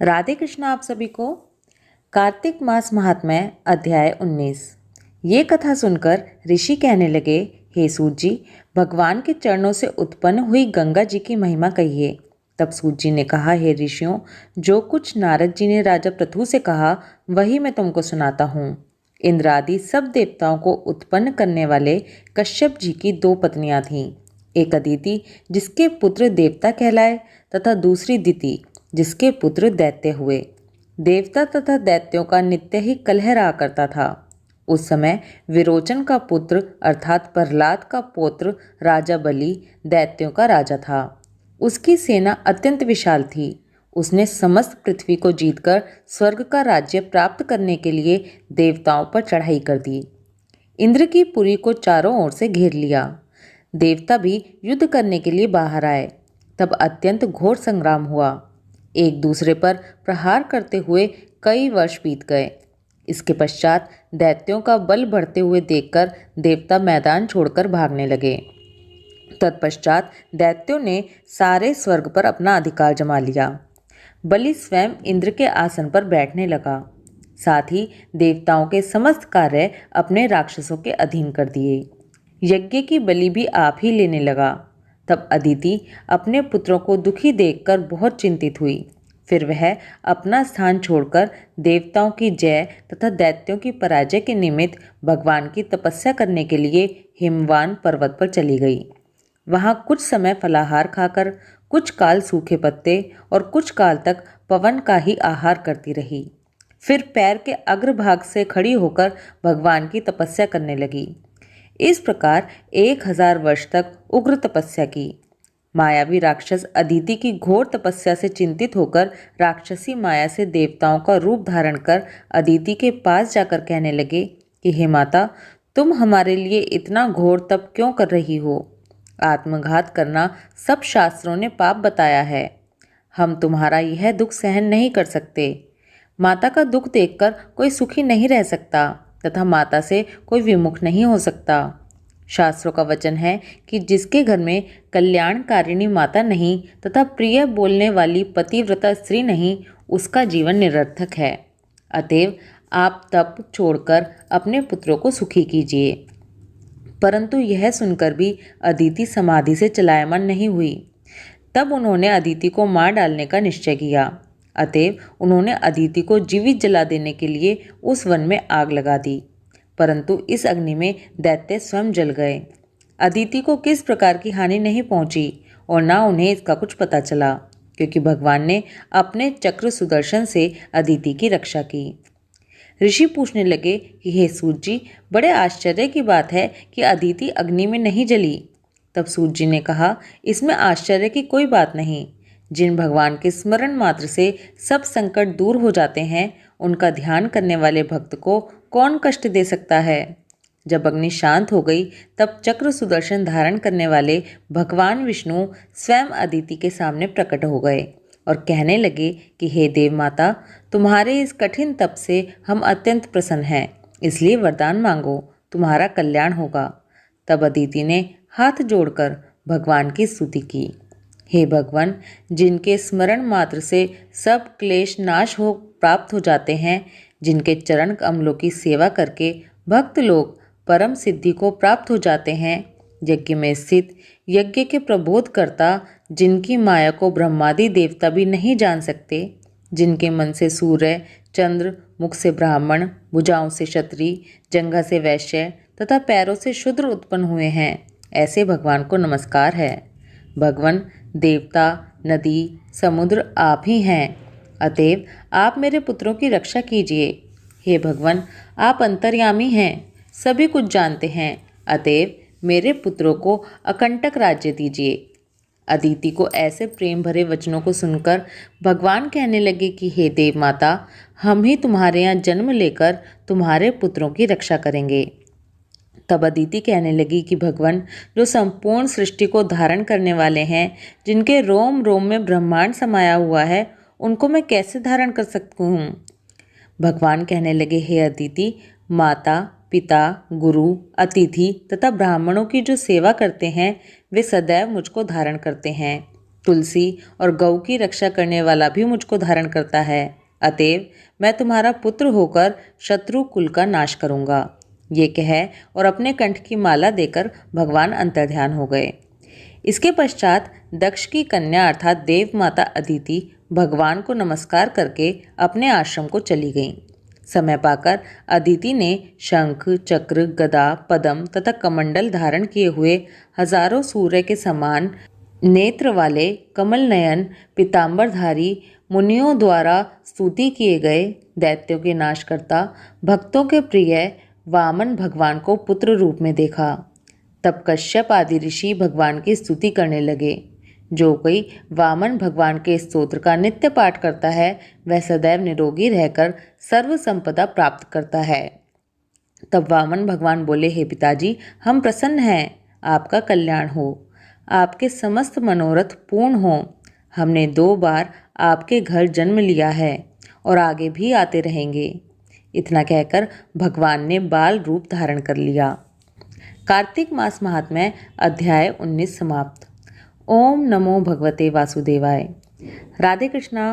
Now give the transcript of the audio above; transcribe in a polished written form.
राधे कृष्ण आप सभी को। कार्तिक मास महात्म्य अध्याय 19। ये कथा सुनकर ऋषि कहने लगे, हे सूत जी, भगवान के चरणों से उत्पन्न हुई गंगा जी की महिमा कहिए। तब सूत जी ने कहा, हे ऋषियों, जो कुछ नारद जी ने राजा पृथु से कहा वही मैं तुमको सुनाता हूँ। इंद्र आदि सब देवताओं को उत्पन्न करने वाले कश्यप जी की दो पत्नियां थीं। एक अदिति जिसके पुत्र देवता कहलाए तथा दूसरी दिति जिसके पुत्र दैत्य हुए। देवता तथा दैत्यों का नित्य ही कलह रहा करता था। उस समय विरोचन का पुत्र अर्थात प्रहलाद का पौत्र राजा बलि दैत्यों का राजा था। उसकी सेना अत्यंत विशाल थी। उसने समस्त पृथ्वी को जीतकर स्वर्ग का राज्य प्राप्त करने के लिए देवताओं पर चढ़ाई कर दी। इंद्र की पुरी को चारों ओर से घेर लिया। देवता भी युद्ध करने के लिए बाहर आए। तब अत्यंत घोर संग्राम हुआ। एक दूसरे पर प्रहार करते हुए कई वर्ष बीत गए। इसके पश्चात दैत्यों का बल बढ़ते हुए देखकर देवता मैदान छोड़कर भागने लगे। तत्पश्चात दैत्यों ने सारे स्वर्ग पर अपना अधिकार जमा लिया। बलि स्वयं इंद्र के आसन पर बैठने लगा। साथ ही देवताओं के समस्त कार्य अपने राक्षसों के अधीन कर दिए। यज्ञ की बलि भी आप ही लेने लगा। तब अदिति अपने पुत्रों को दुखी देखकर बहुत चिंतित हुई। फिर वह अपना स्थान छोड़कर देवताओं की जय तथा दैत्यों की पराजय के निमित्त भगवान की तपस्या करने के लिए हिमवान पर्वत पर चली गई। वहां कुछ समय फलाहार खाकर, कुछ काल सूखे पत्ते और कुछ काल तक पवन का ही आहार करती रही। फिर पैर के अग्रभाग से खड़ी होकर भगवान की तपस्या करने लगी। इस प्रकार 1000 वर्ष तक उग्र तपस्या की। मायावी राक्षस अदिति की घोर तपस्या से चिंतित होकर राक्षसी माया से देवताओं का रूप धारण कर अदिति के पास जाकर कहने लगे कि हे माता, तुम हमारे लिए इतना घोर तप क्यों कर रही हो? आत्मघात करना सब शास्त्रों ने पाप बताया है। हम तुम्हारा यह दुख सहन नहीं कर सकते। माता का दुख देखकर कोई सुखी नहीं रह सकता तथा माता से कोई विमुख नहीं हो सकता। शास्त्रों का वचन है कि जिसके घर में कल्याणकारिणी माता नहीं तथा प्रिय बोलने वाली पतिव्रता स्त्री नहीं, उसका जीवन निरर्थक है। अतएव आप तप छोड़कर अपने पुत्रों को सुखी कीजिए। परंतु यह सुनकर भी अदिति समाधि से चलायमान नहीं हुई। तब उन्होंने अदिति को मार डालने का निश्चय किया। अतएव उन्होंने अदिति को जीवित जला देने के लिए उस वन में आग लगा दी। परंतु इस अग्नि में दैत्य स्वयं जल गए। अदिति को किस प्रकार की हानि नहीं पहुंची और ना उन्हें इसका कुछ पता चला, क्योंकि भगवान ने अपने चक्र सुदर्शन से अदिति की रक्षा की। ऋषि पूछने लगे कि हे सूत जी, बड़े आश्चर्य की बात है कि अदिति अग्नि में नहीं जली। तब सूत जी ने कहा, इसमें आश्चर्य की कोई बात नहीं। जिन भगवान के स्मरण मात्र से सब संकट दूर हो जाते हैं, उनका ध्यान करने वाले भक्त को कौन कष्ट दे सकता है? जब अग्नि शांत हो गई, तब चक्र सुदर्शन धारण करने वाले भगवान विष्णु स्वयं अदिति के सामने प्रकट हो गए और कहने लगे कि हे देव माता, तुम्हारे इस कठिन तप से हम अत्यंत प्रसन्न हैं, इसलिए वरदान मांगो, तुम्हारा कल्याण होगा। तब अदिति ने हाथ जोड़कर भगवान की स्तुति की। हे भगवान, जिनके स्मरण मात्र से सब क्लेश नाश हो प्राप्त हो जाते हैं, जिनके चरण कमलों की सेवा करके भक्त लोग परम सिद्धि को प्राप्त हो जाते हैं, यज्ञ में स्थित, यज्ञ के प्रबोधकर्ता, जिनकी माया को ब्रह्मादि देवता भी नहीं जान सकते, जिनके मन से सूर्य, चंद्र, मुख से ब्राह्मण, भुजाओं से क्षत्रिय, जंघा से वैश्य तथा पैरों से शूद्र उत्पन्न हुए हैं, ऐसे भगवान को नमस्कार है। भगवान, देवता, नदी, समुद्र आप ही हैं। अतएव आप मेरे पुत्रों की रक्षा कीजिए। हे भगवान, आप अंतर्यामी हैं, सभी कुछ जानते हैं। अतएव मेरे पुत्रों को अकंटक राज्य दीजिए। अदिति को ऐसे प्रेम भरे वचनों को सुनकर भगवान कहने लगे कि हे देव माता, हम ही तुम्हारे यहाँ जन्म लेकर तुम्हारे पुत्रों की रक्षा करेंगे। तब अदिति कहने लगी कि भगवान, जो संपूर्ण सृष्टि को धारण करने वाले हैं, जिनके रोम रोम में ब्रह्मांड समाया हुआ है, उनको मैं कैसे धारण कर सकती हूँ? भगवान कहने लगे, हे अदिति, माता, पिता, गुरु, अतिथि तथा ब्राह्मणों की जो सेवा करते हैं, वे सदैव मुझको धारण करते हैं। तुलसी और गौ की रक्षा करने वाला भी मुझको धारण करता है। अतएव मैं तुम्हारा पुत्र होकर शत्रु कुल का नाश करूंगा। ये कह और अपने कंठ की माला देकर भगवान अंतर्ध्यान हो गए। इसके पश्चात दक्ष की कन्या अर्थात देव माता अदिति भगवान को नमस्कार करके अपने आश्रम को चली गईं। समय पाकर अदिति ने शंख, चक्र, गदा, पद्म तथा कमंडल धारण किए हुए हजारों सूर्य के समान नेत्र वाले कमल नयन पीतांबरधारी मुनियों द्वारा स्तुति किए गए दैत्यों के नाशकर्ता भक्तों के प्रिय वामन भगवान को पुत्र रूप में देखा। तब कश्यप आदि ऋषि भगवान की स्तुति करने लगे। जो कोई वामन भगवान के स्तोत्र का नित्य पाठ करता है वह सदैव निरोगी रहकर सर्व संपदा प्राप्त करता है। तब वामन भगवान बोले, हे पिताजी, हम प्रसन्न हैं, आपका कल्याण हो, आपके समस्त मनोरथ पूर्ण हो। हमने 2 बार आपके घर जन्म लिया है और आगे भी आते रहेंगे। इतना कहकर भगवान ने बाल रूप धारण कर लिया। कार्तिक मास महात्म्य अध्याय 19 समाप्त। ओम नमो भगवते वासुदेवाय। राधे कृष्णा।